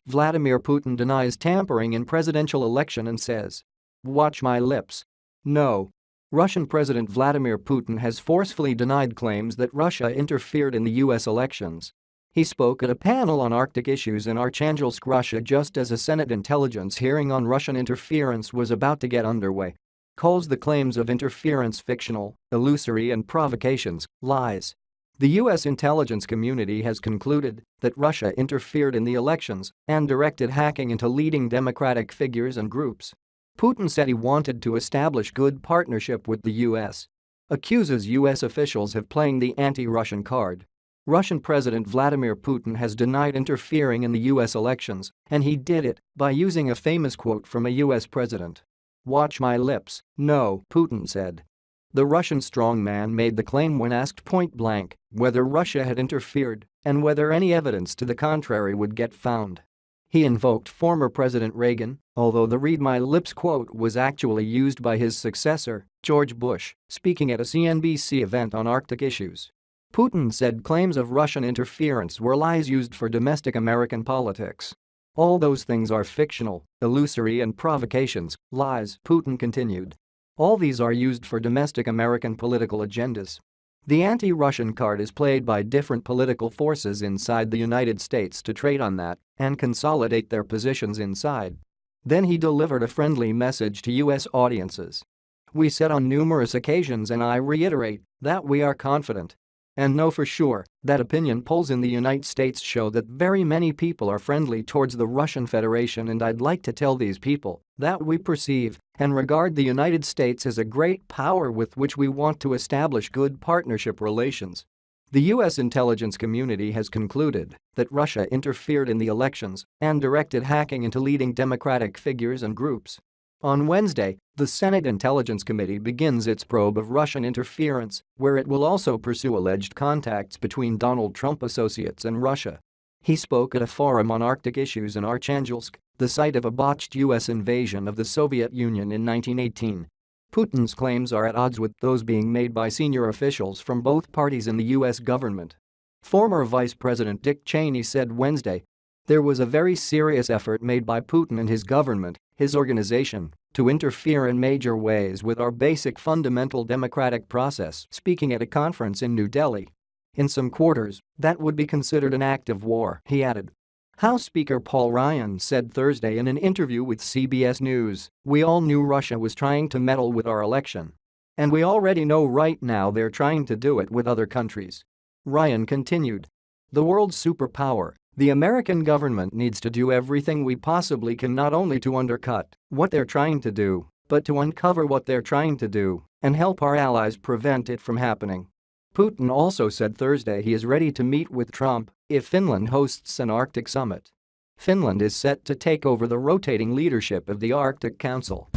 Vladimir Putin denies tampering in presidential election and says, "Watch my lips. No." Russian President Vladimir Putin has forcefully denied claims that Russia interfered in the U.S. elections. He spoke at a panel on Arctic issues in Arkhangelsk, Russia, just as a Senate intelligence hearing on Russian interference was about to get underway. Calls the claims of interference fictional, illusory and provocations, lies. The U.S. intelligence community has concluded that Russia interfered in the elections and directed hacking into leading Democratic figures and groups. Putin said he wanted to establish good partnership with the U.S. Accuses U.S. officials of playing the anti-Russian card. Russian President Vladimir Putin has denied interfering in the U.S. elections, and he did it by using a famous quote from a U.S. president. "Watch my lips, no," Putin said. The Russian strongman made the claim when asked point-blank whether Russia had interfered and whether any evidence to the contrary would get found. He invoked former President Reagan, although the "read my lips" quote was actually used by his successor, George Bush, speaking at a CNBC event on Arctic issues. Putin said claims of Russian interference were lies used for domestic American politics. "All those things are fictional, illusory and provocations, lies," Putin continued. "All these are used for domestic American political agendas." The anti-Russian card is played by different political forces inside the United States to trade on that and consolidate their positions inside. Then he delivered a friendly message to U.S. audiences. "We said on numerous occasions, and I reiterate, that we are confident and know for sure that opinion polls in the United States show that very many people are friendly towards the Russian Federation, and I'd like to tell these people that we perceive and regard the United States as a great power with which we want to establish good partnership relations." The U.S. intelligence community has concluded that Russia interfered in the elections and directed hacking into leading Democratic figures and groups. On Wednesday, the Senate Intelligence Committee begins its probe of Russian interference, where it will also pursue alleged contacts between Donald Trump associates and Russia. He spoke at a forum on Arctic issues in Arkhangelsk, the site of a botched U.S. invasion of the Soviet Union in 1918. Putin's claims are at odds with those being made by senior officials from both parties in the U.S. government. Former Vice President Dick Cheney said Wednesday, "There was a very serious effort made by Putin and his government, his organization, to interfere in major ways with our basic fundamental democratic process," speaking at a conference in New Delhi. "In some quarters, that would be considered an act of war," he added. House Speaker Paul Ryan said Thursday in an interview with CBS News, "We all knew Russia was trying to meddle with our election. And we already know right now they're trying to do it with other countries." Ryan continued, "The world's superpower, the American government, needs to do everything we possibly can not only to undercut what they're trying to do, but to uncover what they're trying to do and help our allies prevent it from happening." Putin also said Thursday he is ready to meet with Trump if Finland hosts an Arctic summit. Finland is set to take over the rotating leadership of the Arctic Council.